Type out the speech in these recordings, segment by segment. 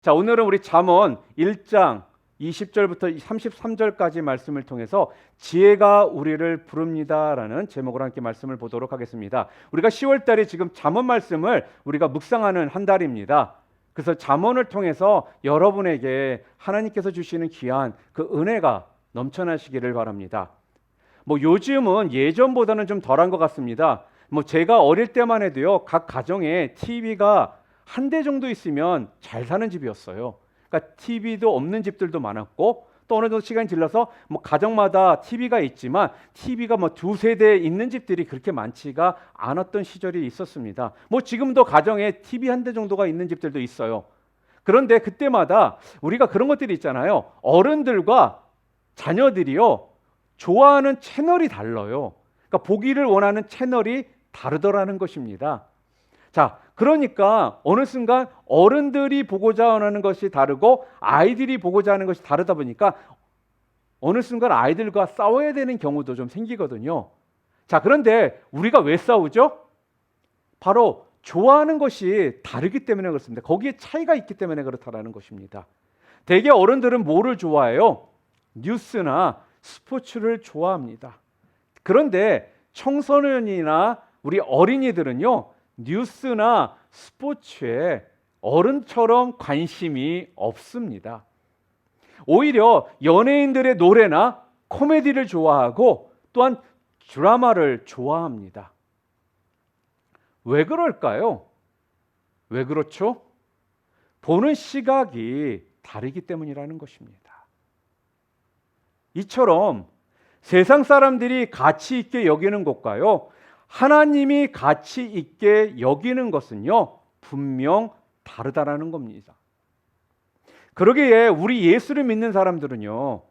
자, 오늘은 우리 잠언 1장 20절부터 33절까지 말씀을 통해서 지혜가 우리를 부릅니다라는 제목으로 함께 말씀을 보도록 하겠습니다. 우리가 10월 달에 지금 잠언 말씀을 우리가 묵상하는 한 달입니다. 그래서 잠언을 통해서 여러분에게 하나님께서 주시는 귀한 그 은혜가 넘쳐나시기를 바랍니다. 요즘은 예전보다는 좀 덜한 것 같습니다. 제가 어릴 때만 해도요, 각 가정에 TV가 한 대 정도 있으면 잘 사는 집이었어요. 그러니까 TV도 없는 집들도 많았고, 또 어느 정도 시간이 질러서 가정마다 TV가 있지만 TV가 두세 대 있는 집들이 그렇게 많지가 않았던 시절이 있었습니다. 지금도 가정에 TV 한 대 정도가 있는 집들도 있어요. 그런데 그때마다 우리가 그런 것들이 있잖아요. 어른들과 자녀들이요, 좋아하는 채널이 달라요. 그러니까 보기를 원하는 채널이 다르더라는 것입니다. 자, 그러니까 어느 순간 어른들이 보고자 하는 것이 다르고 아이들이 보고자 하는 것이 다르다 보니까 어느 순간 아이들과 싸워야 되는 경우도 좀 생기거든요. 자, 그런데 우리가 왜 싸우죠? 바로 좋아하는 것이 다르기 때문에 그렇습니다. 거기에 차이가 있기 때문에 그렇다라는 것입니다. 대개 어른들은 뭐를 좋아해요? 뉴스나 스포츠를 좋아합니다. 그런데 청소년이나 우리 어린이들은요, 뉴스나 스포츠에 어른처럼 관심이 없습니다. 오히려 연예인들의 노래나 코미디를 좋아하고 또한 드라마를 좋아합니다. 왜 그럴까요? 왜 그렇죠? 보는 시각이 다르기 때문이라는 것입니다. 이처럼 세상 사람들이 가치 있게 여기는 것과요, 하나님이 가치 있게 여기는 것은요, 분명 다르다라는 겁니다. 그러기에 우리 예수를 믿는 사람들은요,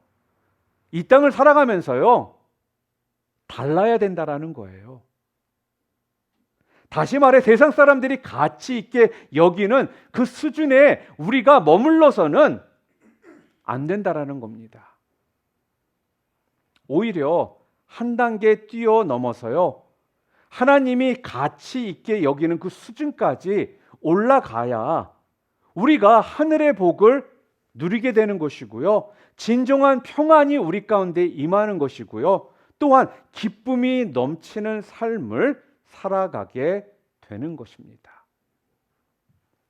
이 땅을 살아가면서요, 달라야 된다라는 거예요. 다시 말해 세상 사람들이 가치 있게 여기는 그 수준에 우리가 머물러서는 안 된다라는 겁니다. 오히려 한 단계 뛰어넘어서요, 하나님이 가치 있게 여기는 그 수준까지 올라가야 우리가 하늘의 복을 누리게 되는 것이고요, 진정한 평안이 우리 가운데 임하는 것이고요, 또한 기쁨이 넘치는 삶을 살아가게 되는 것입니다.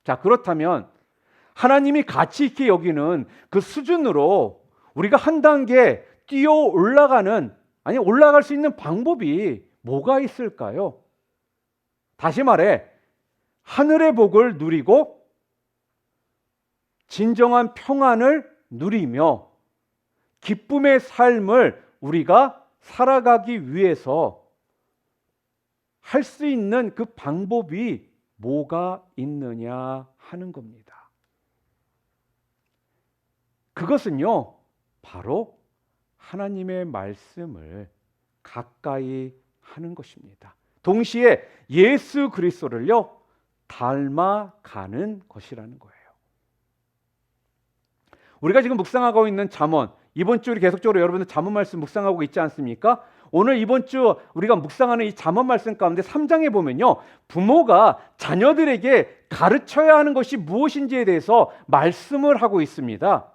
자, 그렇다면 하나님이 가치 있게 여기는 그 수준으로 우리가 한 단계 뛰어 올라갈 수 있는 방법이 뭐가 있을까요? 다시 말해, 하늘의 복을 누리고 진정한 평안을 누리며 기쁨의 삶을 우리가 살아가기 위해서 할 수 있는 그 방법이 뭐가 있느냐 하는 겁니다. 그것은요, 바로 하나님의 말씀을 가까이 하는 것입니다. 동시에 예수 그리스도를요, 닮아가는 것이라는 거예요. 우리가 지금 묵상하고 있는 잠언, 이번 주 우리 계속적으로 여러분들 잠언 말씀 묵상하고 있지 않습니까? 오늘 이번 주 우리가 묵상하는 이 잠언 말씀 가운데 3장에 보면요, 부모가 자녀들에게 가르쳐야 하는 것이 무엇인지에 대해서 말씀을 하고 있습니다.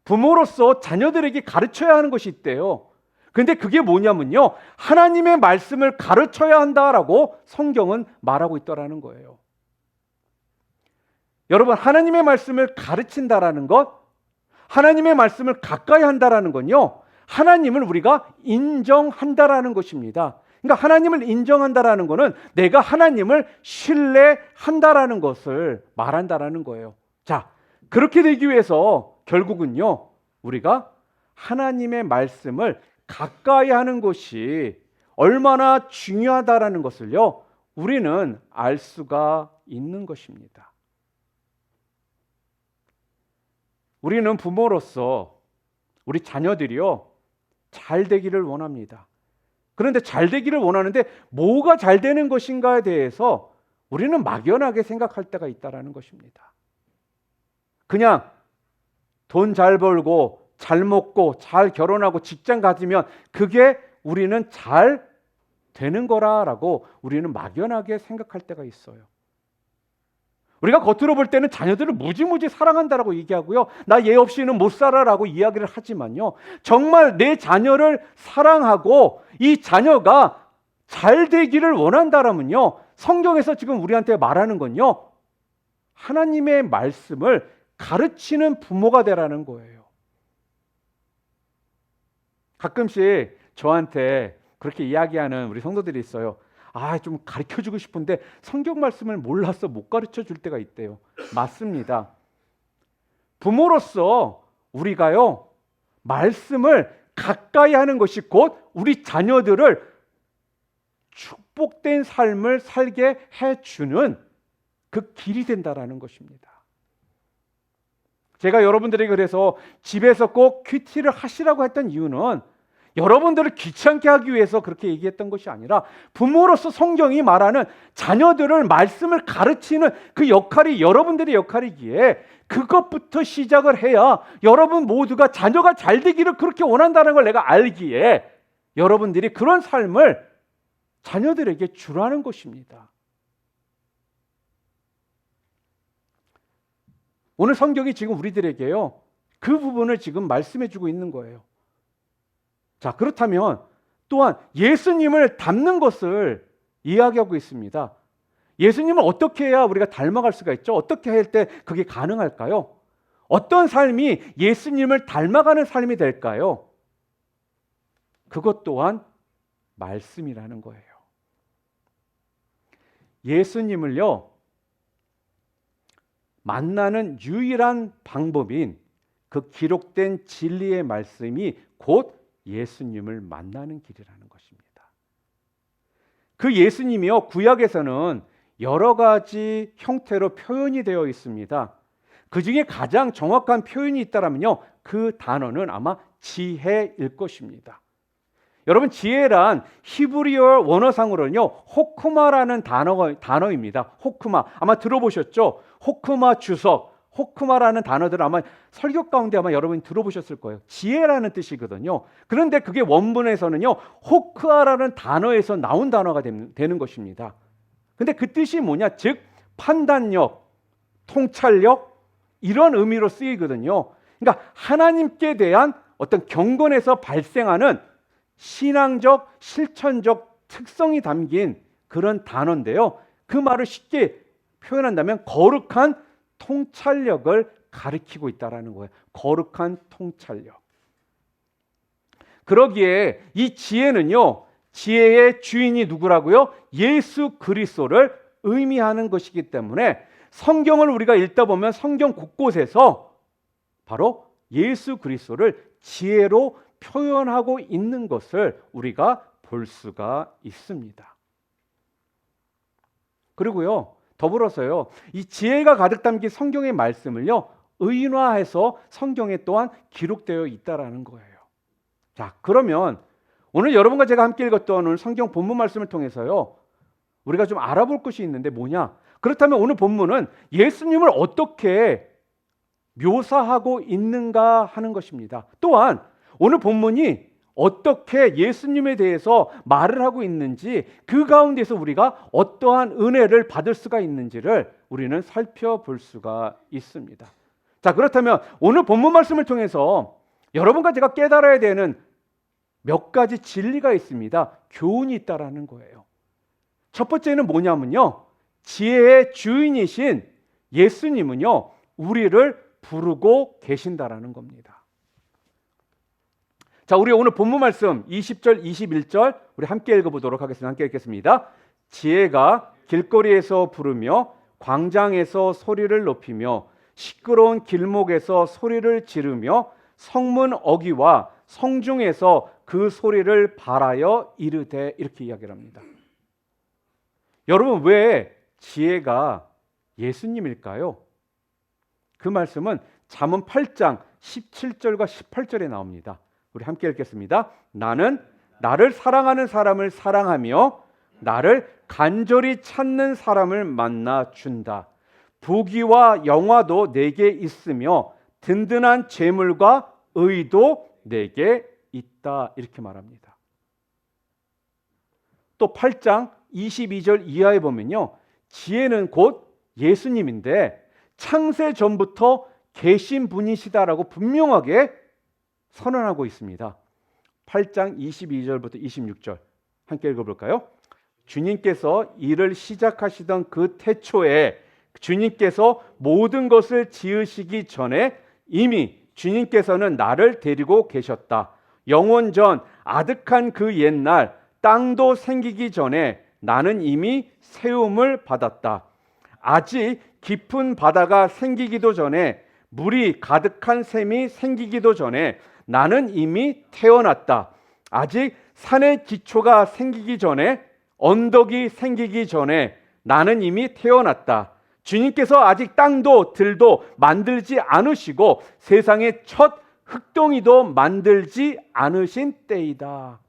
부모로서 자녀들에게 가르쳐야 하는 것이 있대요. 근데 그게 뭐냐면요, 하나님의 말씀을 가르쳐야 한다라고 성경은 말하고 있더라는 거예요. 여러분, 하나님의 말씀을 가르친다라는 것, 하나님의 말씀을 가까이 한다라는 건요, 하나님을 우리가 인정한다라는 것입니다. 그러니까 하나님을 인정한다라는 것은 내가 하나님을 신뢰한다라는 것을 말한다라는 거예요. 자, 그렇게 되기 위해서 결국은요, 우리가 하나님의 말씀을 가까이 하는 것이 얼마나 중요하다라는 것을요, 우리는 알 수가 있는 것입니다. 우리는 부모로서 우리 자녀들이요, 잘 되기를 원합니다. 그런데 잘 되기를 원하는데 뭐가 잘 되는 것인가에 대해서 우리는 막연하게 생각할 때가 있다는 것입니다. 그냥 돈 잘 벌고 잘 먹고 잘 결혼하고 직장 가지면 그게 우리는 잘 되는 거라고 우리는 막연하게 생각할 때가 있어요. 우리가 겉으로 볼 때는 자녀들을 무지무지 사랑한다라고 얘기하고요. 나 얘 없이는 못 살아라고 이야기를 하지만요. 정말 내 자녀를 사랑하고 이 자녀가 잘 되기를 원한다라면요. 성경에서 지금 우리한테 말하는 건요. 하나님의 말씀을 가르치는 부모가 되라는 거예요. 가끔씩 저한테 그렇게 이야기하는 우리 성도들이 있어요. 좀 가르쳐주고 싶은데 성경 말씀을 몰라서 못 가르쳐줄 때가 있대요. 맞습니다. 부모로서 우리가요, 말씀을 가까이 하는 것이 곧 우리 자녀들을 축복된 삶을 살게 해주는 그 길이 된다라는 것입니다. 제가 여러분들에게 그래서 집에서 꼭 큐티를 하시라고 했던 이유는 여러분들을 귀찮게 하기 위해서 그렇게 얘기했던 것이 아니라 부모로서 성경이 말하는 자녀들을 말씀을 가르치는 그 역할이 여러분들의 역할이기에 그것부터 시작을 해야 여러분 모두가 자녀가 잘 되기를 그렇게 원한다는 걸 내가 알기에 여러분들이 그런 삶을 자녀들에게 주라는 것입니다. 오늘 성경이 지금 우리들에게요, 그 부분을 지금 말씀해 주고 있는 거예요. 자, 그렇다면 또한 예수님을 닮는 것을 이야기하고 있습니다. 예수님을 어떻게 해야 우리가 닮아갈 수가 있죠? 어떻게 할 때 그게 가능할까요? 어떤 삶이 예수님을 닮아가는 삶이 될까요? 그것 또한 말씀이라는 거예요. 예수님을요, 만나는 유일한 방법인 그 기록된 진리의 말씀이 곧 예수님을 만나는 길이라는 것입니다. 그 예수님이요, 구약에서는 여러 가지 형태로 표현이 되어 있습니다. 그 중에 가장 정확한 표현이 있다면요, 그 단어는 아마 지혜일 것입니다. 여러분, 지혜란 히브리어 원어상으로는요, 호크마라는 단어입니다. 호크마, 아마 들어보셨죠? 호크마 주석, 호크마라는 단어들 아마 설교 가운데 아마 여러분이 들어보셨을 거예요. 지혜라는 뜻이거든요. 그런데 그게 원문에서는요, 호크아라는 단어에서 나온 단어가 되는 것입니다. 근데 그 뜻이 뭐냐? 즉 판단력, 통찰력, 이런 의미로 쓰이거든요. 그러니까 하나님께 대한 어떤 경건에서 발생하는 신앙적, 실천적 특성이 담긴 그런 단어인데요. 그 말을 쉽게 표현한다면 거룩한 통찰력을 가리키고 있다는 거예요. 거룩한 통찰력. 그러기에 이 지혜는요, 지혜의 주인이 누구라고요? 예수 그리스도를 의미하는 것이기 때문에 성경을 우리가 읽다 보면 성경 곳곳에서 바로 예수 그리스도를 지혜로 표현하고 있는 것을 우리가 볼 수가 있습니다. 그리고요, 더불어서요, 이 지혜가 가득 담긴 성경의 말씀을요, 의인화해서 성경에 또한 기록되어 있다라는 거예요. 자, 그러면 오늘 여러분과 제가 함께 읽었던 오늘 성경 본문 말씀을 통해서요, 우리가 좀 알아볼 것이 있는데 뭐냐? 그렇다면 오늘 본문은 예수님을 어떻게 묘사하고 있는가 하는 것입니다. 또한 오늘 본문이 어떻게 예수님에 대해서 말을 하고 있는지, 그 가운데서 우리가 어떠한 은혜를 받을 수가 있는지를 우리는 살펴볼 수가 있습니다. 자, 그렇다면 오늘 본문 말씀을 통해서 여러분과 제가 깨달아야 되는 몇 가지 진리가 있습니다. 교훈이 있다라는 거예요. 첫 번째는 뭐냐면요, 지혜의 주인이신 예수님은요, 우리를 부르고 계신다라는 겁니다. 자, 우리 오늘 본문 말씀 20절, 21절 우리 함께 읽어보도록 하겠습니다. 함께 읽겠습니다. 지혜가 길거리에서 부르며 광장에서 소리를 높이며 시끄러운 길목에서 소리를 지르며 성문 어귀와 성중에서 그 소리를 발하여 이르되, 이렇게 이야기를 합니다. 여러분, 왜 지혜가 예수님일까요? 그 말씀은 잠언 8장 17절과 18절에 나옵니다. 우리 함께 읽겠습니다. 나는 나를 사랑하는 사람을 사랑하며 나를 간절히 찾는 사람을 만나 준다. 부귀와 영화도 내게 있으며 든든한 재물과 의도 내게 있다. 이렇게 말합니다. 또 8장 22절 이하에 보면요, 지혜는 곧 예수님인데 창세 전부터 계신 분이시다라고 분명하게 선언하고 있습니다. 8장 22절부터 26절 함께 읽어볼까요? 주님께서 일을 시작하시던 그 태초에 주님께서 모든 것을 지으시기 전에 이미 주님께서는 나를 데리고 계셨다. 영원 전 아득한 그 옛날 땅도 생기기 전에 나는 이미 세움을 받았다. 아직 깊은 바다가 생기기도 전에 물이 가득한 샘이 생기기도 전에 나는 이미 태어났다. 아직 산의 기초가 생기기 전에 언덕이 생기기 전에 나는 이미 태어났다. 주님께서 아직 땅도 들도 만들지 않으시고 세상의 첫 흙동이도 만들지 않으신 때이다.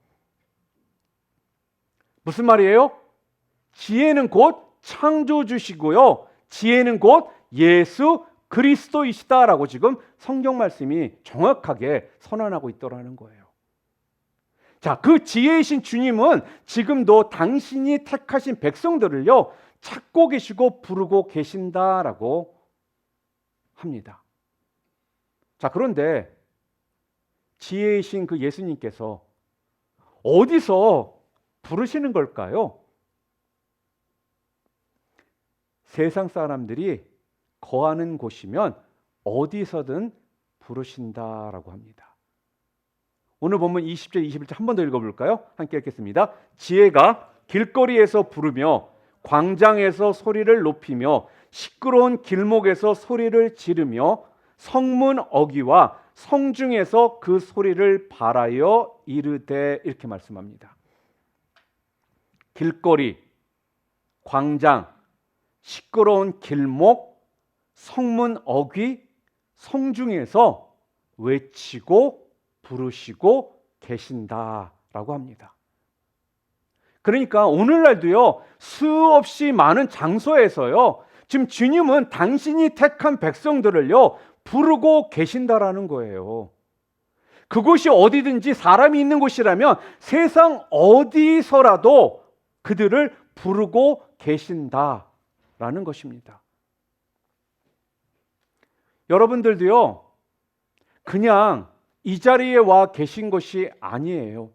무슨 말이에요? 지혜는 곧 창조주시고요. 지혜는 곧 예수 그리스도이시다라고 지금 성경 말씀이 정확하게 선언하고 있더라는 거예요. 자, 그 지혜이신 주님은 지금도 당신이 택하신 백성들을요 찾고 계시고 부르고 계신다라고 합니다. 자, 그런데 지혜이신 그 예수님께서 어디서 부르시는 걸까요? 세상 사람들이 거하는 곳이면 어디서든 부르신다라고 합니다. 오늘 본문 20절 21절 한 번 더 읽어볼까요? 함께 읽겠습니다. 지혜가 길거리에서 부르며 광장에서 소리를 높이며 시끄러운 길목에서 소리를 지르며 성문 어귀와 성중에서 그 소리를 발하여 이르되 이렇게 말씀합니다. 길거리, 광장, 시끄러운 길목, 성문 어귀, 성중에서 외치고 부르시고 계신다라고 합니다. 그러니까 오늘날도요 수없이 많은 장소에서요 지금 주님은 당신이 택한 백성들을요 부르고 계신다라는 거예요. 그곳이 어디든지 사람이 있는 곳이라면 세상 어디서라도 그들을 부르고 계신다라는 것입니다. 여러분들도요 그냥 이 자리에 와 계신 것이 아니에요.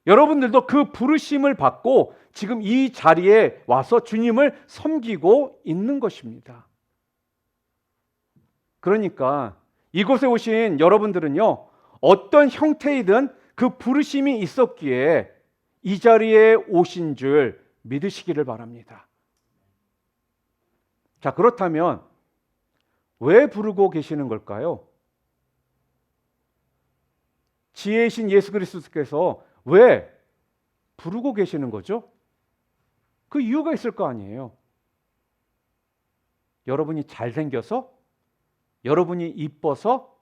여러분들도 그 부르심을 받고 지금 이 자리에 와서 주님을 섬기고 있는 것입니다. 그러니까 이곳에 오신 여러분들은요 어떤 형태이든 그 부르심이 있었기에 이 자리에 오신 줄 믿으시기를 바랍니다. 자, 그렇다면 왜 부르고 계시는 걸까요? 지혜이신 예수 그리스도께서 왜 부르고 계시는 거죠? 그 이유가 있을 거 아니에요. 여러분이 잘생겨서? 여러분이 이뻐서?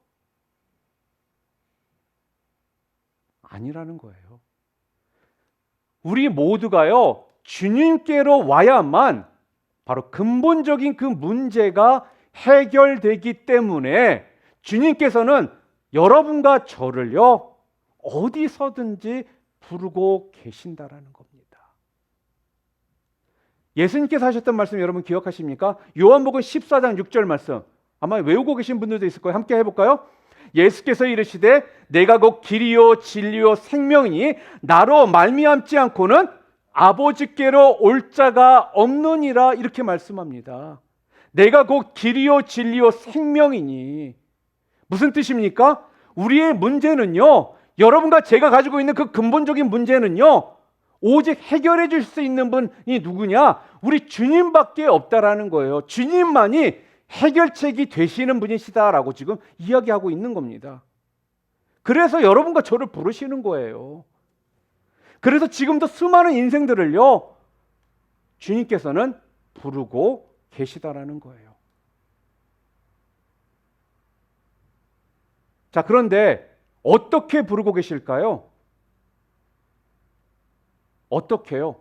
아니라는 거예요. 우리 모두가요 주님께로 와야만 바로 근본적인 그 문제가 해결되기 때문에 주님께서는 여러분과 저를요 어디서든지 부르고 계신다라는 겁니다. 예수님께서 하셨던 말씀 여러분 기억하십니까? 요한복음 14장 6절 말씀 아마 외우고 계신 분들도 있을 거예요. 함께 해볼까요? 예수께서 이르시되 내가 곧 길이요 진리요 생명이니 나로 말미암지 않고는 아버지께로 올 자가 없느니라 이렇게 말씀합니다. 내가 곧 길이요 진리요 생명이니 무슨 뜻입니까? 우리의 문제는요 여러분과 제가 가지고 있는 그 근본적인 문제는요 오직 해결해 줄 수 있는 분이 누구냐? 우리 주님밖에 없다라는 거예요. 주님만이 해결책이 되시는 분이시다라고 지금 이야기하고 있는 겁니다. 그래서 여러분과 저를 부르시는 거예요. 그래서 지금도 수많은 인생들을요 주님께서는 부르고 계시다라는 거예요. 자, 그런데 어떻게 부르고 계실까요? 어떻게요?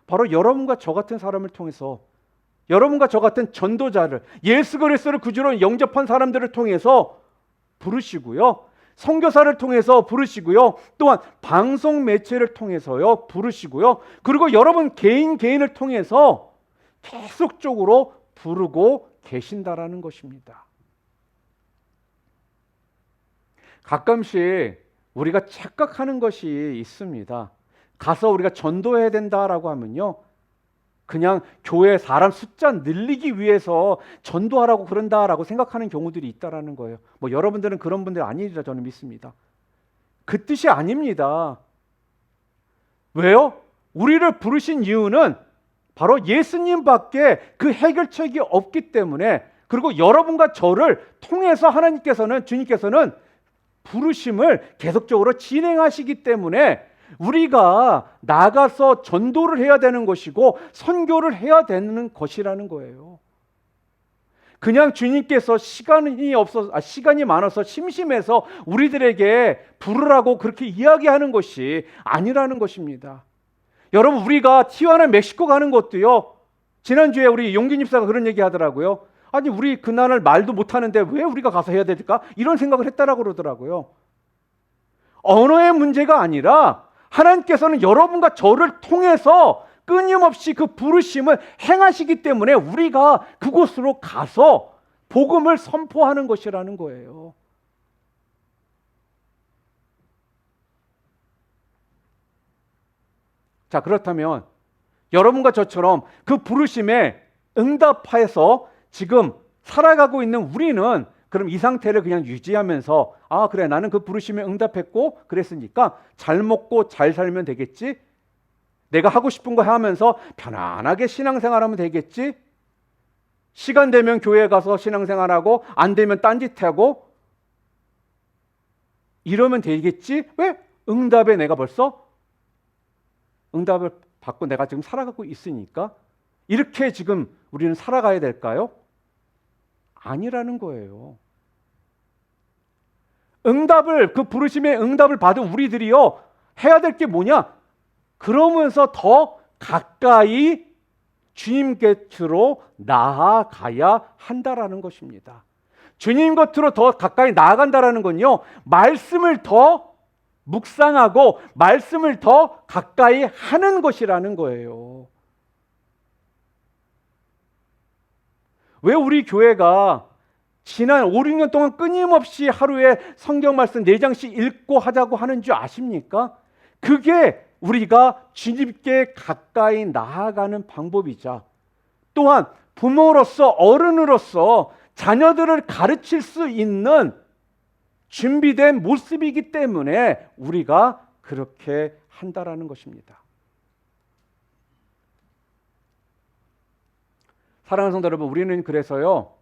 바로 여러분과 저 같은 사람을 통해서, 여러분과 저 같은 전도자를, 예수 그리스도를 구주로 영접한 사람들을 통해서 부르시고요. 선교사를 통해서 부르시고요. 또한 방송 매체를 통해서요 부르시고요. 그리고 여러분 개인을 통해서 계속적으로 부르고 계신다라는 것입니다. 가끔씩 우리가 착각하는 것이 있습니다. 가서 우리가 전도해야 된다라고 하면요, 그냥 교회 사람 숫자 늘리기 위해서 전도하라고 그런다라고 생각하는 경우들이 있다라는 거예요. 뭐 여러분들은 그런 분들 아니리라 저는 믿습니다. 그 뜻이 아닙니다. 왜요? 우리를 부르신 이유는 바로 예수님밖에 그 해결책이 없기 때문에, 그리고 여러분과 저를 통해서 하나님께서는, 주님께서는 부르심을 계속적으로 진행하시기 때문에 우리가 나가서 전도를 해야 되는 것이고 선교를 해야 되는 것이라는 거예요. 그냥 주님께서 시간이 많아서 심심해서 우리들에게 부르라고 그렇게 이야기하는 것이 아니라는 것입니다. 여러분, 우리가 티juana 멕시코 가는 것도요, 지난주에 우리 용기 집사가 그런 얘기 하더라고요. 아니, 우리 그날을 말도 못하는데 왜 우리가 가서 해야 될까? 이런 생각을 했다라고 그러더라고요. 언어의 문제가 아니라 하나님께서는 여러분과 저를 통해서 끊임없이 그 부르심을 행하시기 때문에 우리가 그곳으로 가서 복음을 선포하는 것이라는 거예요. 자, 그렇다면 여러분과 저처럼 그 부르심에 응답해서 지금 살아가고 있는 우리는 그럼 이 상태를 그냥 유지하면서, 아, 그래, 나는 그 부르심에 응답했고 그랬으니까 잘 먹고 잘 살면 되겠지, 내가 하고 싶은 거 하면서 편안하게 신앙생활하면 되겠지, 시간 되면 교회 가서 신앙생활하고 안 되면 딴짓하고 이러면 되겠지. 왜? 응답에 내가 벌써 응답을 받고 내가 지금 살아가고 있으니까 이렇게 지금 우리는 살아가야 될까요? 아니라는 거예요. 그 부르심의 응답을 받은 우리들이요, 해야 될 게 뭐냐? 그러면서 더 가까이 주님 곁으로 나아가야 한다라는 것입니다. 주님 곁으로 더 가까이 나아간다라는 건요, 말씀을 더 묵상하고 말씀을 더 가까이 하는 것이라는 거예요. 왜 우리 교회가 지난 5, 6년 동안 끊임없이 하루에 성경 말씀 4장씩 읽고 하자고 하는 줄 아십니까? 그게 우리가 주님께 가까이 나아가는 방법이자, 또한 부모로서, 어른으로서 자녀들을 가르칠 수 있는 준비된 모습이기 때문에 우리가 그렇게 한다라는 것입니다. 사랑하는 성도 여러분, 우리는 그래서요,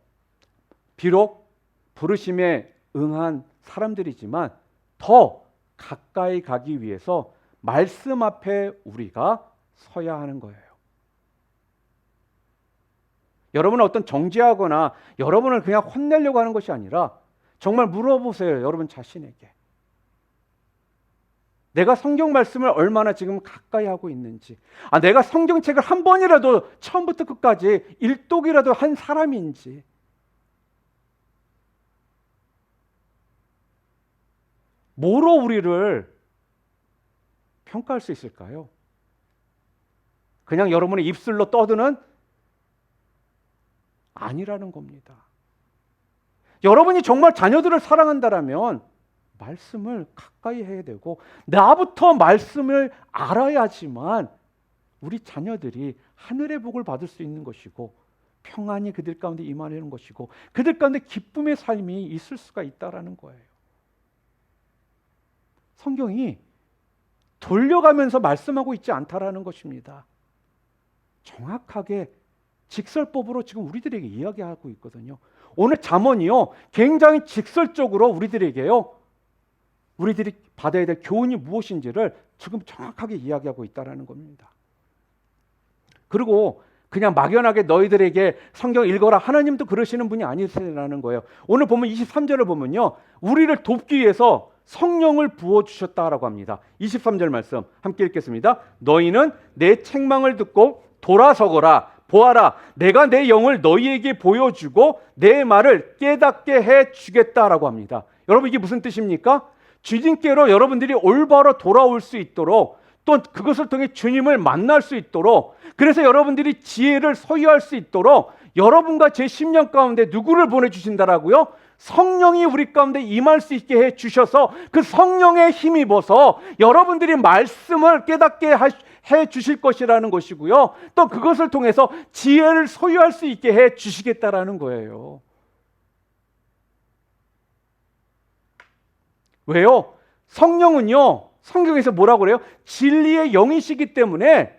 비록 부르심에 응한 사람들이지만 더 가까이 가기 위해서 말씀 앞에 우리가 서야 하는 거예요. 여러분은 어떤 정죄하거나 여러분을 그냥 혼내려고 하는 것이 아니라 정말 물어보세요, 여러분 자신에게. 내가 성경 말씀을 얼마나 지금 가까이 하고 있는지, 내가 성경책을 한 번이라도 처음부터 끝까지 일독이라도 한 사람인지, 뭐로 우리를 평가할 수 있을까요? 그냥 여러분의 입술로 떠드는? 아니라는 겁니다. 여러분이 정말 자녀들을 사랑한다라면 말씀을 가까이 해야 되고, 나부터 말씀을 알아야지만 우리 자녀들이 하늘의 복을 받을 수 있는 것이고, 평안이 그들 가운데 임하는 것이고, 그들 가운데 기쁨의 삶이 있을 수가 있다라는 거예요. 성경이 돌려가면서 말씀하고 있지 않다라는 것입니다. 정확하게 직설법으로 지금 우리들에게 이야기하고 있거든요. 오늘 잠언이요, 굉장히 직설적으로 우리들이 받아야 될 교훈이 무엇인지를 지금 정확하게 이야기하고 있다라는 겁니다. 그리고 그냥 막연하게 너희들에게 성경 읽어라, 하나님도 그러시는 분이 아니시라는 거예요. 오늘 보면 23절을 보면요, 우리를 돕기 위해서 성령을 부어주셨다라고 합니다. 23절 말씀 함께 읽겠습니다. 너희는 내 책망을 듣고 돌아서거라. 보아라, 내가 내 영을 너희에게 보여주고 내 말을 깨닫게 해주겠다라고 합니다. 여러분, 이게 무슨 뜻입니까? 주님께로 여러분들이 올바로 돌아올 수 있도록 또 그것을 통해 주님을 만날 수 있도록, 그래서 여러분들이 지혜를 소유할 수 있도록 여러분과 제 심령 가운데 누구를 보내주신다라고요? 성령이 우리 가운데 임할 수 있게 해 주셔서 그 성령에 힘입어서 여러분들이 말씀을 깨닫게 해 주실 것이라는 것이고요. 또 그것을 통해서 지혜를 소유할 수 있게 해 주시겠다라는 거예요. 왜요? 성령은요, 성경에서 뭐라고 그래요? 진리의 영이시기 때문에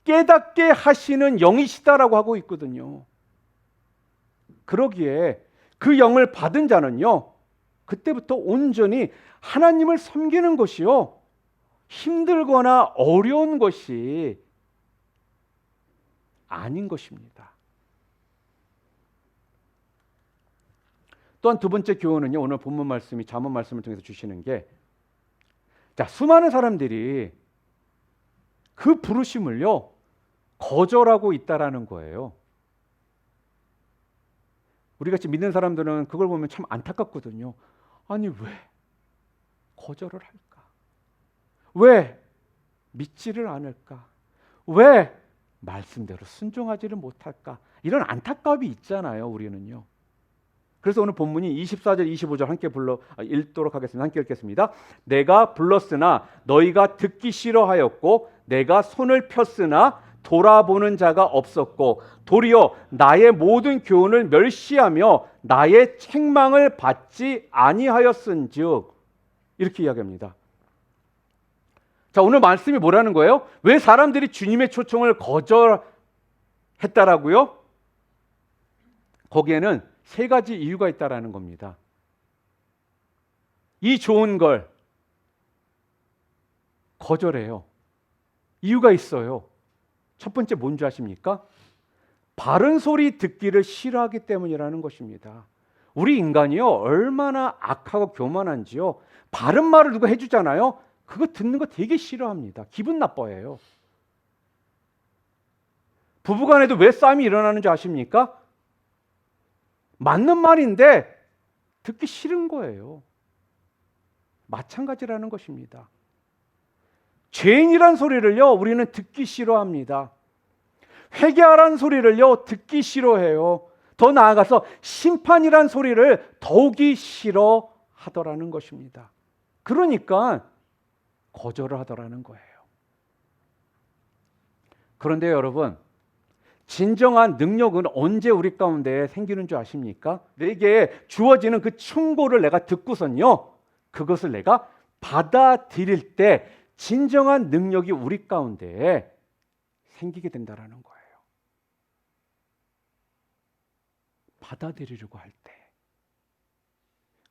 깨닫게 하시는 영이시다라고 하고 있거든요. 그러기에 그 영을 받은 자는요, 그때부터 온전히 하나님을 섬기는 것이요, 힘들거나 어려운 것이 아닌 것입니다. 또한 두 번째 교훈은요, 오늘 본문 말씀이 잠언 말씀을 통해서 주시는 게, 자, 수많은 사람들이 그 부르심을요 거절하고 있다라는 거예요. 우리 같이 믿는 사람들은 그걸 보면 참 안타깝거든요. 아니, 왜 거절을 할까? 왜 믿지를 않을까? 왜 말씀대로 순종하지를 못할까? 이런 안타까움이 있잖아요, 우리는요. 그래서 오늘 본문이 24절, 25절 함께 읽도록 하겠습니다. 함께 읽겠습니다. 내가 불렀으나 너희가 듣기 싫어하였고 내가 손을 폈으나 돌아보는 자가 없었고 도리어 나의 모든 교훈을 멸시하며 나의 책망을 받지 아니하였은즉, 이렇게 이야기합니다. 자, 오늘 말씀이 뭐라는 거예요? 왜 사람들이 주님의 초청을 거절했다라고요? 거기에는 세 가지 이유가 있다라는 겁니다. 이 좋은 걸 거절해요. 이유가 있어요. 첫 번째 뭔지 아십니까? 바른 소리 듣기를 싫어하기 때문이라는 것입니다. 우리 인간이요, 얼마나 악하고 교만한지요. 바른 말을 누가 해주잖아요. 그거 듣는 거 되게 싫어합니다. 기분 나빠해요. 부부간에도 왜 싸움이 일어나는지 아십니까? 맞는 말인데 듣기 싫은 거예요. 마찬가지라는 것입니다. 죄인이란 소리를요, 우리는 듣기 싫어합니다. 회개하라는 소리를요, 듣기 싫어해요. 더 나아가서 심판이란 소리를 더욱이 싫어하더라는 것입니다. 그러니까 거절을 하더라는 거예요. 그런데 여러분, 진정한 능력은 언제 우리 가운데 생기는 줄 아십니까? 내게 주어지는 그 충고를 내가 듣고선요, 그것을 내가 받아들일 때 진정한 능력이 우리 가운데 생기게 된다는 거예요. 받아들이려고 할 때.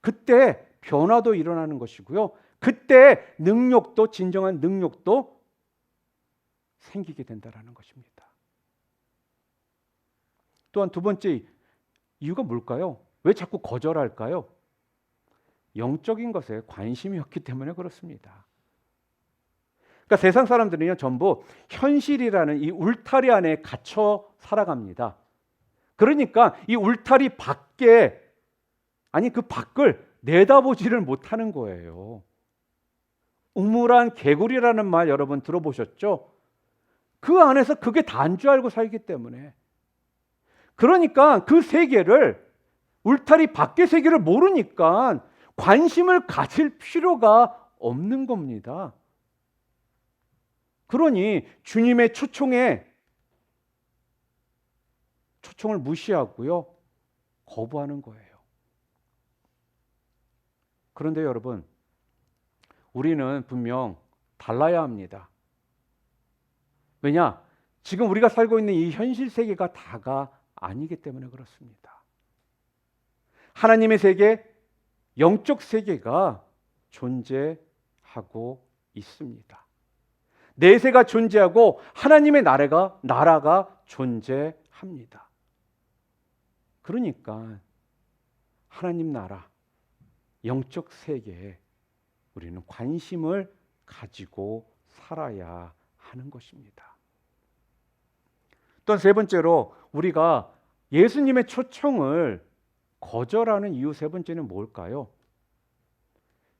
그때 변화도 일어나는 것이고요. 그때 능력도, 진정한 능력도 생기게 된다는 것입니다. 또한 두 번째 이유가 뭘까요? 왜 자꾸 거절할까요? 영적인 것에 관심이 없기 때문에 그렇습니다. 그러니까 세상 사람들은요, 전부 현실이라는 이 울타리 안에 갇혀 살아갑니다. 그러니까 이 울타리 밖에, 아니 그 밖을 내다보지를 못하는 거예요. 우물안 개구리라는 말 여러분 들어보셨죠? 그 안에서 그게 다인 줄 알고 살기 때문에. 그러니까 그 세계를, 울타리 밖의 세계를 모르니까 관심을 가질 필요가 없는 겁니다. 그러니 주님의 초청을 무시하고요, 거부하는 거예요. 그런데 여러분, 우리는 분명 달라야 합니다. 왜냐? 지금 우리가 살고 있는 이 현실 세계가 다가 아니기 때문에 그렇습니다. 하나님의 세계, 영적 세계가 존재하고 있습니다. 내세가 존재하고 하나님의 나라가 존재합니다. 그러니까 하나님 나라, 영적 세계에 우리는 관심을 가지고 살아야 하는 것입니다. 또한 세 번째로 우리가 예수님의 초청을 거절하는 이유 세 번째는 뭘까요?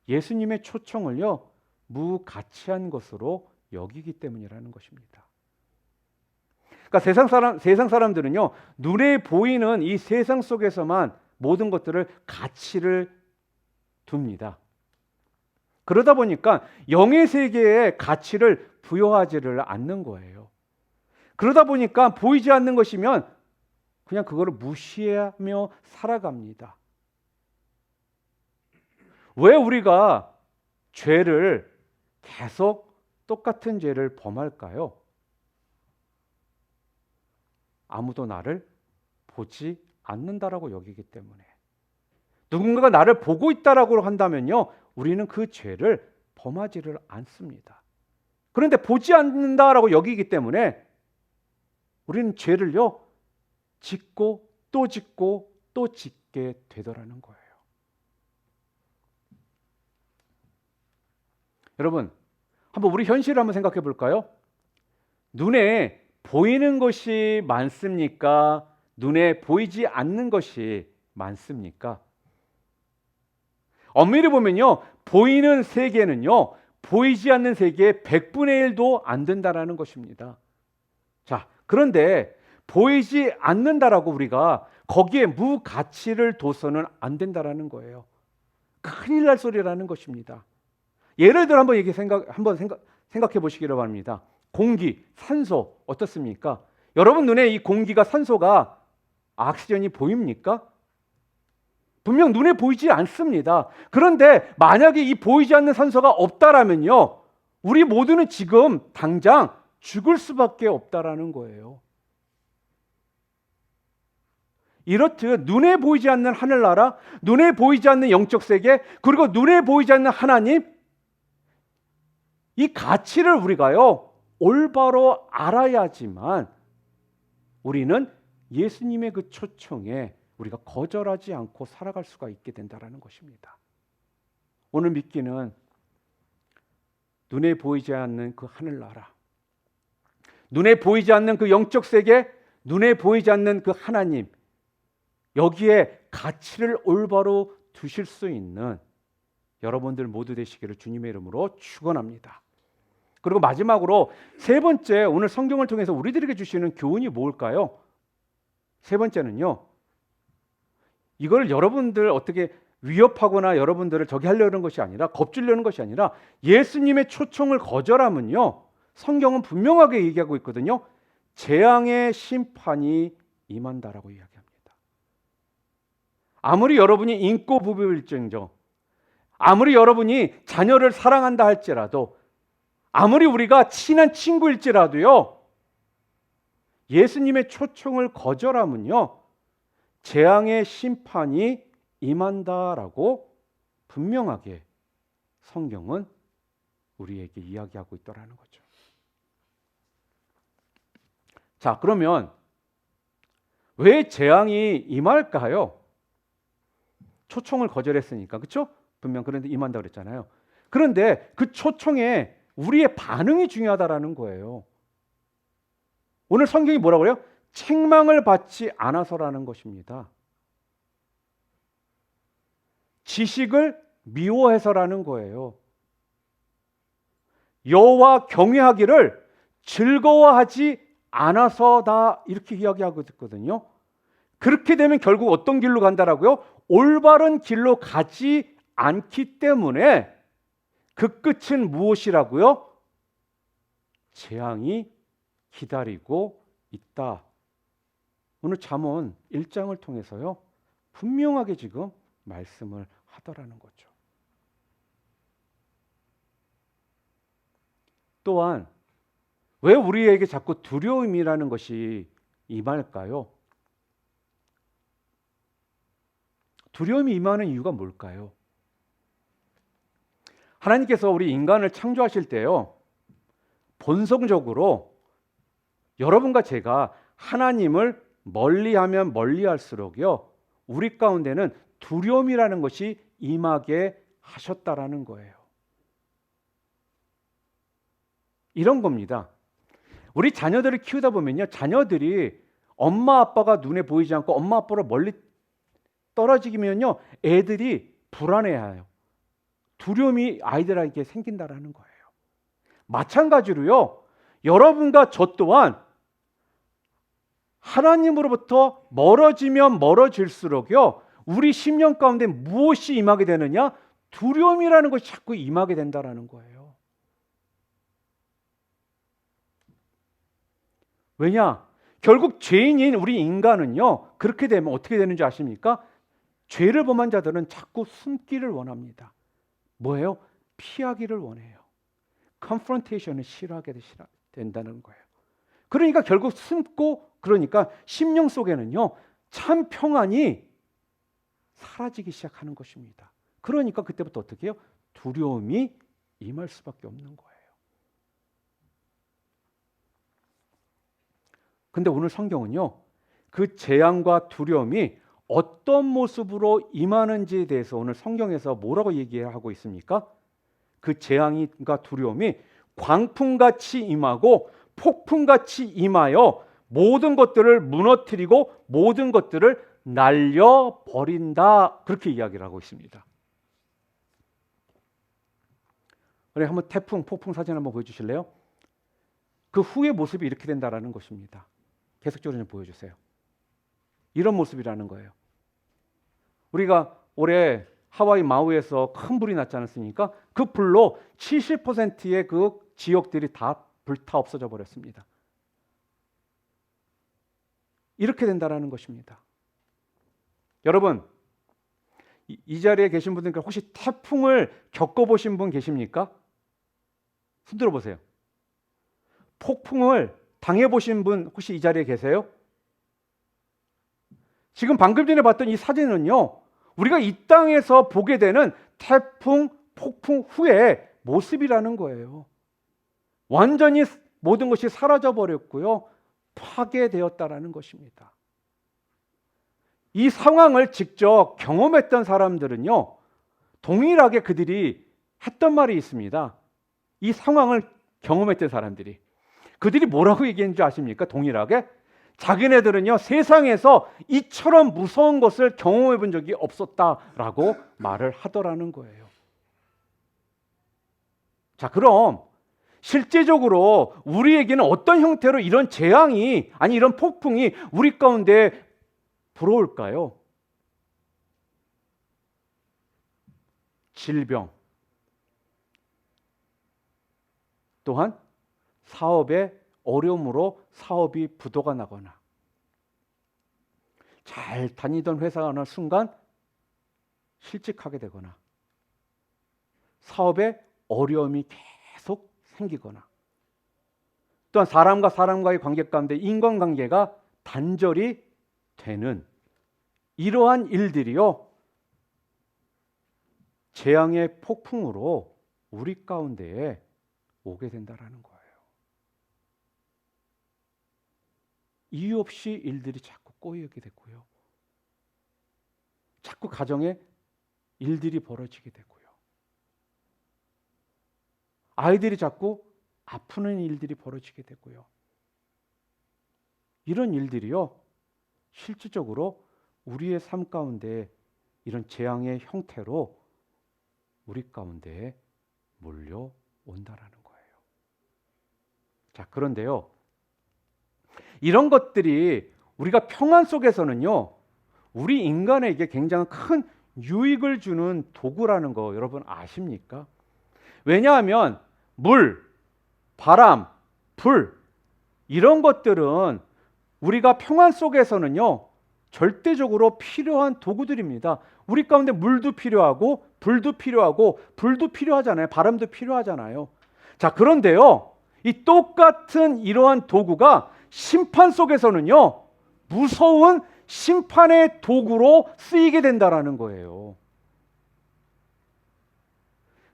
예수님의 초청을요, 무가치한 것으로 여기기 때문이라는 것입니다. 그러니까 세상 사람들은요, 눈에 보이는 이 세상 속에서만 모든 것들을 가치를 둡니다. 그러다 보니까 영의 세계에 가치를 부여하지를 않는 거예요. 그러다 보니까 보이지 않는 것이면 그냥 그거를 무시하며 살아갑니다. 왜 우리가 죄를 계속 똑같은 죄를 범할까요? 아무도 나를 보지 않는다라고 여기기 때문에. 누군가가 나를 보고 있다라고 한다면요, 우리는 그 죄를 범하지를 않습니다. 그런데 보지 않는다라고 여기기 때문에 우리는 죄를요, 짓고 또 짓고 또 짓게 되더라는 거예요. 여러분, 한번 우리 현실을 한번 생각해 볼까요? 눈에 보이는 것이 많습니까? 눈에 보이지 않는 것이 많습니까? 엄밀히 보면요, 보이는 세계는요, 보이지 않는 세계의 100분의 1도 안 된다라는 것입니다. 자, 그런데 보이지 않는다라고 우리가 거기에 무가치를 둬서는 안 된다라는 거예요. 큰일 날 소리라는 것입니다. 예를 들어 한번 생각해 보시기를 바랍니다. 공기, 산소 어떻습니까? 여러분 눈에 이 공기가 산소가 악시전이 보입니까? 분명 눈에 보이지 않습니다. 그런데 만약에 이 보이지 않는 산소가 없다라면요, 우리 모두는 지금 당장 죽을 수밖에 없다라는 거예요. 이렇듯 눈에 보이지 않는 하늘나라, 눈에 보이지 않는 영적 세계, 그리고 눈에 보이지 않는 하나님, 이 가치를 우리가요, 올바로 알아야지만 우리는 예수님의 그 초청에 우리가 거절하지 않고 살아갈 수가 있게 된다는 것입니다. 오늘 믿기는 눈에 보이지 않는 그 하늘나라, 눈에 보이지 않는 그 영적 세계, 눈에 보이지 않는 그 하나님, 여기에 가치를 올바로 두실 수 있는 여러분들 모두 되시기를 주님의 이름으로 축원합니다. 그리고 마지막으로 세 번째, 오늘 성경을 통해서 우리들에게 주시는 교훈이 뭘까요? 세 번째는요, 이걸 여러분들 어떻게 위협하거나 여러분들을 저기 하려는 것이 아니라, 겁주려는 것이 아니라, 예수님의 초청을 거절하면요, 성경은 분명하게 얘기하고 있거든요. 재앙의 심판이 임한다라고 이야기합니다. 아무리 여러분이 인고 부부일정정, 아무리 여러분이 자녀를 사랑한다 할지라도, 아무리 우리가 친한 친구일지라도요, 예수님의 초청을 거절하면요, 재앙의 심판이 임한다라고 분명하게 성경은 우리에게 이야기하고 있더라는 거죠. 자, 그러면 왜 재앙이 임할까요? 초청을 거절했으니까, 그렇죠? 분명 그런데 임한다고 그랬잖아요. 그런데 그 초청에 우리의 반응이 중요하다라는 거예요. 오늘 성경이 뭐라고 그래요? 책망을 받지 않아서라는 것입니다. 지식을 미워해서라는 거예요. 여호와 경외하기를 즐거워하지 않아서다, 이렇게 이야기하고 있거든요. 그렇게 되면 결국 어떤 길로 간다라고요? 올바른 길로 가지 않기 때문에 그 끝은 무엇이라고요? 재앙이 기다리고 있다. 오늘 잠언 1장을 통해서요, 분명하게 지금 말씀을 하더라는 거죠. 또한 왜 우리에게 자꾸 두려움이라는 것이 임할까요? 두려움이 임하는 이유가 뭘까요? 하나님께서 우리 인간을 창조하실 때요, 본성적으로 여러분과 제가 하나님을 멀리하면 멀리할수록요, 우리 가운데는 두려움이라는 것이 임하게 하셨다라는 거예요. 이런 겁니다. 우리 자녀들을 키우다 보면요, 자녀들이 엄마 아빠가 눈에 보이지 않고 엄마 아빠로 멀리 떨어지면요, 애들이 불안해해요. 두려움이 아이들에게 생긴다라는 거예요. 마찬가지로요. 여러분과 저 또한 하나님으로부터 멀어지면 멀어질수록요. 우리 심령 가운데 무엇이 임하게 되느냐? 두려움이라는 것이 자꾸 임하게 된다라는 거예요. 왜냐? 결국 죄인인 우리 인간은요. 그렇게 되면 어떻게 되는지 아십니까? 죄를 범한 자들은 자꾸 숨기를 원합니다. 뭐예요? 피하기를 원해요. 컨프런테이션을 싫어하게 된다는 거예요. 그러니까 결국 숨고, 그러니까 심령 속에는요. 참 평안이 사라지기 시작하는 것입니다. 그러니까 그때부터 어떻게 해요? 두려움이 임할 수밖에 없는 거예요. 근데 오늘 성경은요. 그 재앙과 두려움이 어떤 모습으로 임하는지에 대해서 오늘 성경에서 뭐라고 얘기하고 있습니까? 그 재앙과 두려움이 광풍같이 임하고 폭풍같이 임하여 모든 것들을 무너뜨리고 모든 것들을 날려버린다. 그렇게 이야기를 하고 있습니다. 우리 한번 태풍, 폭풍 사진 한번 보여주실래요? 그 후의 모습이 이렇게 된다라는 것입니다. 계속적으로 좀 보여주세요. 이런 모습이라는 거예요. 우리가 올해 하와이 마우이에서 큰 불이 났지 않았습니까? 그 불로 70%의 그 지역들이 다 불타 없어져 버렸습니다. 이렇게 된다라는 것입니다. 여러분, 이 자리에 계신 분들 혹시 태풍을 겪어보신 분 계십니까? 손 들어보세요. 폭풍을 당해보신 분 혹시 이 자리에 계세요? 지금 방금 전에 봤던 이 사진은요, 우리가 이 땅에서 보게 되는 태풍, 폭풍 후의 모습이라는 거예요. 완전히 모든 것이 사라져 버렸고요, 파괴되었다라는 것입니다. 이 상황을 직접 경험했던 사람들은요, 동일하게 그들이 했던 말이 있습니다. 이 상황을 경험했던 사람들이. 그들이 뭐라고 얘기했는지 아십니까? 동일하게. 자기네들은요, 세상에서 이처럼 무서운 것을 경험해 본 적이 없었다라고 말을 하더라는 거예요. 자, 그럼 실제적으로 우리에게는 어떤 형태로 이런 재앙이, 아니 이런 폭풍이 우리 가운데 불어올까요? 질병, 또한 사업의 어려움으로 사업이 부도가 나거나, 잘 다니던 회사가 어느 순간 실직하게 되거나, 사업에 어려움이 계속 생기거나, 또한 사람과 사람과의 관계 가운데 인간관계가 단절이 되는 이러한 일들이요, 재앙의 폭풍으로 우리 가운데에 오게 된다라는 거예요. 이유 없이 일들이 자꾸 꼬이게 되고요, 자꾸 가정에 일들이 벌어지게 되고요, 아이들이 자꾸 아프는 일들이 벌어지게 되고요. 이런 일들이요, 실질적으로 우리의 삶 가운데 이런 재앙의 형태로 우리 가운데에 몰려온다라는 거예요. 자, 그런데요, 이런 것들이 우리가 평안 속에서는요, 우리 인간에게 굉장히 큰 유익을 주는 도구라는 거 여러분 아십니까? 왜냐하면 물, 바람, 불, 이런 것들은 우리가 평안 속에서는요, 절대적으로 필요한 도구들입니다. 우리 가운데 물도 필요하고 불도 필요하고 불도 필요하잖아요. 바람도 필요하잖아요. 자, 그런데요, 이 똑같은 이러한 도구가 심판 속에서는요, 무서운 심판의 도구로 쓰이게 된다라는 거예요.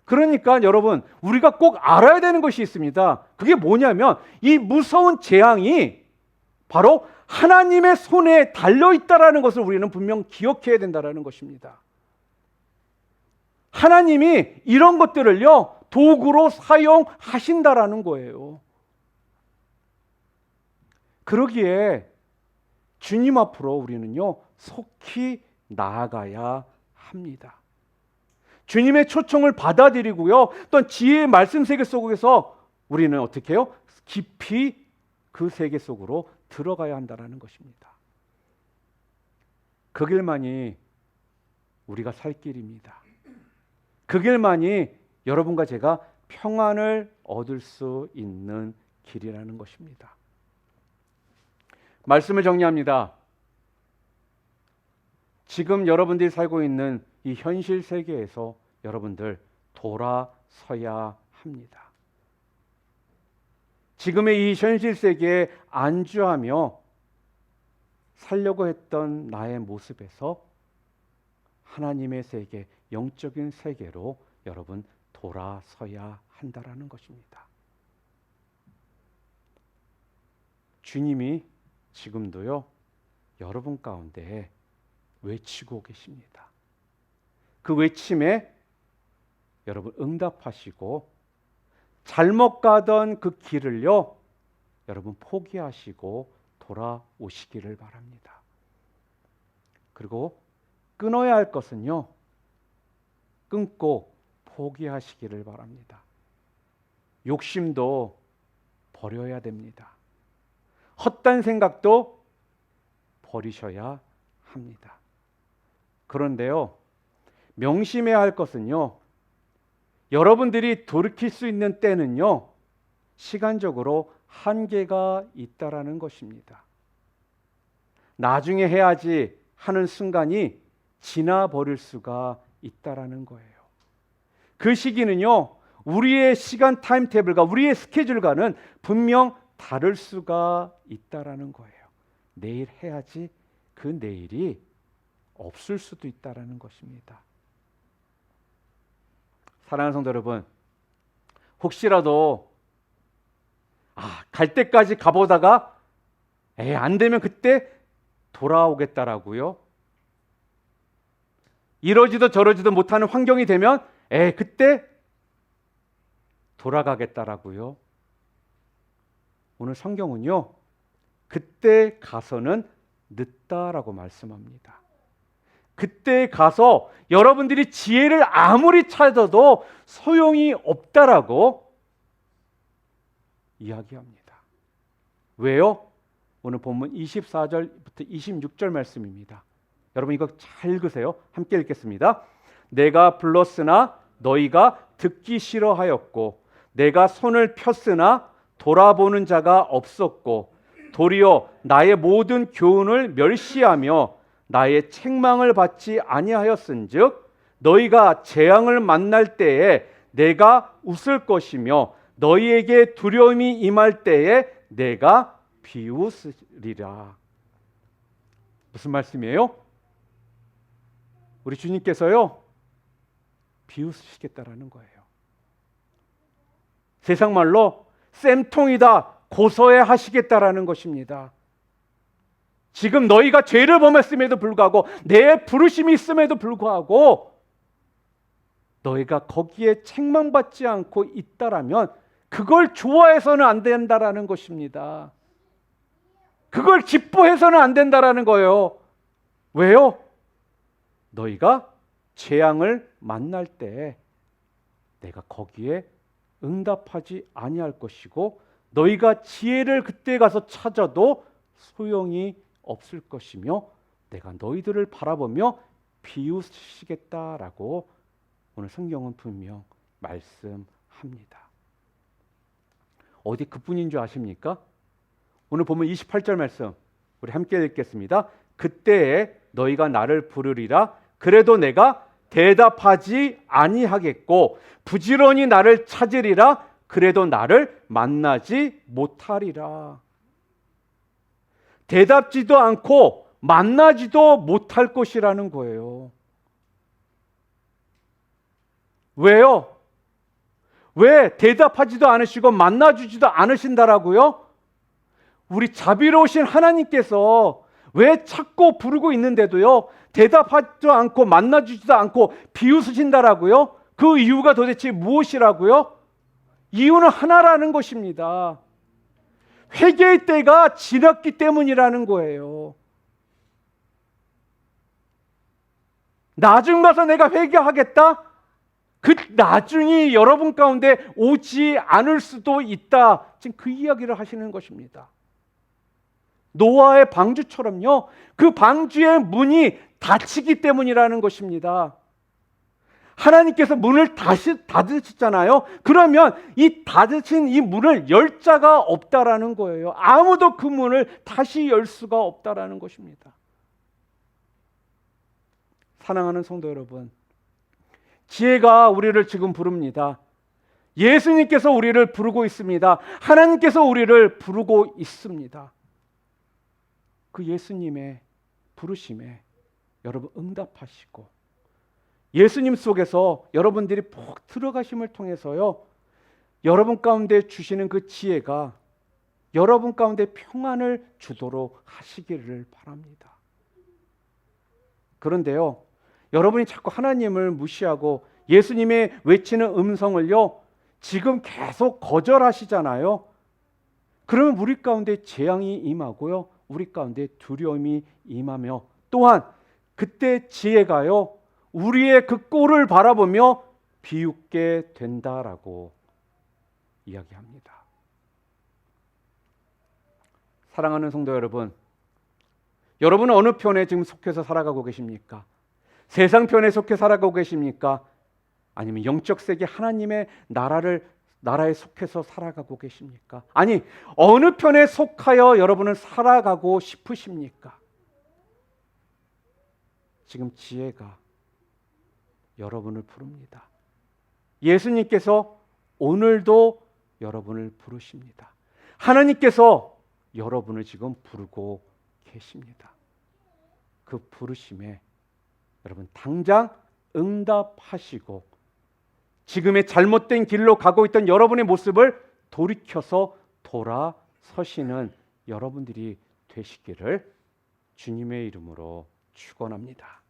그러니까 여러분, 우리가 꼭 알아야 되는 것이 있습니다. 그게 뭐냐면 이 무서운 재앙이 바로 하나님의 손에 달려있다라는 것을 우리는 분명 기억해야 된다라는 것입니다. 하나님이 이런 것들을요, 도구로 사용하신다라는 거예요. 그러기에 주님 앞으로 우리는요, 속히 나아가야 합니다. 주님의 초청을 받아들이고요, 또 지혜의 말씀 세계 속에서 우리는 어떻게 해요? 깊이 그 세계 속으로 들어가야 한다는 것입니다. 그 길만이 우리가 살 길입니다. 그 길만이 여러분과 제가 평안을 얻을 수 있는 길이라는 것입니다. 말씀을 정리합니다. 지금 여러분들이 살고 있는 이 현실 세계에서 여러분들 돌아서야 합니다. 지금의 이 현실 세계에 안주하며 살려고 했던 나의 모습에서 하나님의 세계, 영적인 세계로 여러분 돌아서야 한다라는 것입니다. 주님이 지금도요, 여러분 가운데 외치고 계십니다. 그 외침에 여러분 응답하시고 잘못 가던 그 길을요, 여러분 포기하시고 돌아오시기를 바랍니다. 그리고 끊어야 할 것은요, 끊고 포기하시기를 바랍니다. 욕심도 버려야 됩니다. 헛된 생각도 버리셔야 합니다. 그런데요, 명심해야 할 것은요, 여러분들이 돌이킬 수 있는 때는요, 시간적으로 한계가 있다라는 것입니다. 나중에 해야지 하는 순간이 지나버릴 수가 있다라는 거예요. 그 시기는요, 우리의 시간 타임테이블과 우리의 스케줄과는 분명 다를 수가 있다라는 거예요. 내일 해야지 그 내일이 없을 수도 있다라는 것입니다. 사랑하는 성도 여러분, 혹시라도 갈 때까지 가보다가 안 되면 그때 돌아오겠다라고요, 이러지도 저러지도 못하는 환경이 되면 그때 돌아가겠다라고요. 오늘 성경은요, 그때 가서는 늦다라고 말씀합니다. 그때 가서 여러분들이 지혜를 아무리 찾아도 소용이 없다라고 이야기합니다. 왜요? 오늘 본문 24절부터 26절 말씀입니다. 여러분 이거 잘 읽으세요. 함께 읽겠습니다. 내가 불렀으나 너희가 듣기 싫어하였고 내가 손을 폈으나 돌아보는 자가 없었고 도리어 나의 모든 교훈을 멸시하며 나의 책망을 받지 아니하였은즉 너희가 재앙을 만날 때에 내가 웃을 것이며 너희에게 두려움이 임할 때에 내가 비웃으리라. 무슨 말씀이에요? 우리 주님께서요, 비웃으시겠다라는 거예요. 세상 말로 쌤통이다, 고소해 하시겠다라는 것입니다. 지금 너희가 죄를 범했음에도 불구하고 내 부르심이 있음에도 불구하고 너희가 거기에 책망받지 않고 있다라면 그걸 좋아해서는 안 된다라는 것입니다. 그걸 기뻐해서는 안 된다라는 거예요. 왜요? 너희가 재앙을 만날 때 내가 거기에 응답하지 아니할 것이고 너희가 지혜를 그때 가서 찾아도 소용이 없을 것이며 내가 너희들을 바라보며 비웃으시겠다라고 오늘 성경은 분명 말씀합니다. 어디 그뿐인 줄 아십니까? 오늘 보면 28절 말씀 우리 함께 읽겠습니다. 그때에 너희가 나를 부르리라 그래도 내가 대답하지 아니하겠고 부지런히 나를 찾으리라 그래도 나를 만나지 못하리라. 대답지도 않고 만나지도 못할 것이라는 거예요. 왜요? 왜 대답하지도 않으시고 만나주지도 않으신다라고요? 우리 자비로우신 하나님께서 왜 찾고 부르고 있는데도요 대답하지도 않고 만나주지도 않고 비웃으신다라고요? 그 이유가 도대체 무엇이라고요? 이유는 하나라는 것입니다. 회개의 때가 지났기 때문이라는 거예요. 나중 가서 내가 회개하겠다? 그 나중이 여러분 가운데 오지 않을 수도 있다. 지금 그 이야기를 하시는 것입니다. 노아의 방주처럼요. 그 방주의 문이 닫히기 때문이라는 것입니다. 하나님께서 문을 다시 닫으셨잖아요. 그러면 이 닫으신 이 문을 열 자가 없다라는 거예요. 아무도 그 문을 다시 열 수가 없다라는 것입니다. 사랑하는 성도 여러분, 지혜가 우리를 지금 부릅니다. 예수님께서 우리를 부르고 있습니다. 하나님께서 우리를 부르고 있습니다. 그 예수님의 부르심에 여러분 응답하시고 예수님 속에서 여러분들이 푹 들어가심을 통해서요, 여러분 가운데 주시는 그 지혜가 여러분 가운데 평안을 주도록 하시기를 바랍니다. 그런데요, 여러분이 자꾸 하나님을 무시하고 예수님의 외치는 음성을요 지금 계속 거절하시잖아요. 그러면 우리 가운데 재앙이 임하고요, 우리 가운데 두려움이 임하며, 또한 그때 지혜가요 우리의 그 꼴을 바라보며 비웃게 된다라고 이야기합니다. 사랑하는 성도 여러분, 여러분은 어느 편에 지금 속해서 살아가고 계십니까? 세상 편에 속해 살아가고 계십니까? 아니면 영적 세계 하나님의 나라에 속해서 살아가고 계십니까? 아니, 어느 편에 속하여 여러분은 살아가고 싶으십니까? 지금 지혜가 여러분을 부릅니다. 예수님께서 오늘도 여러분을 부르십니다. 하나님께서 여러분을 지금 부르고 계십니다. 그 부르심에 여러분 당장 응답하시고 지금의 잘못된 길로 가고 있던 여러분의 모습을 돌이켜서 돌아서시는 여러분들이 되시기를 주님의 이름으로 축원합니다.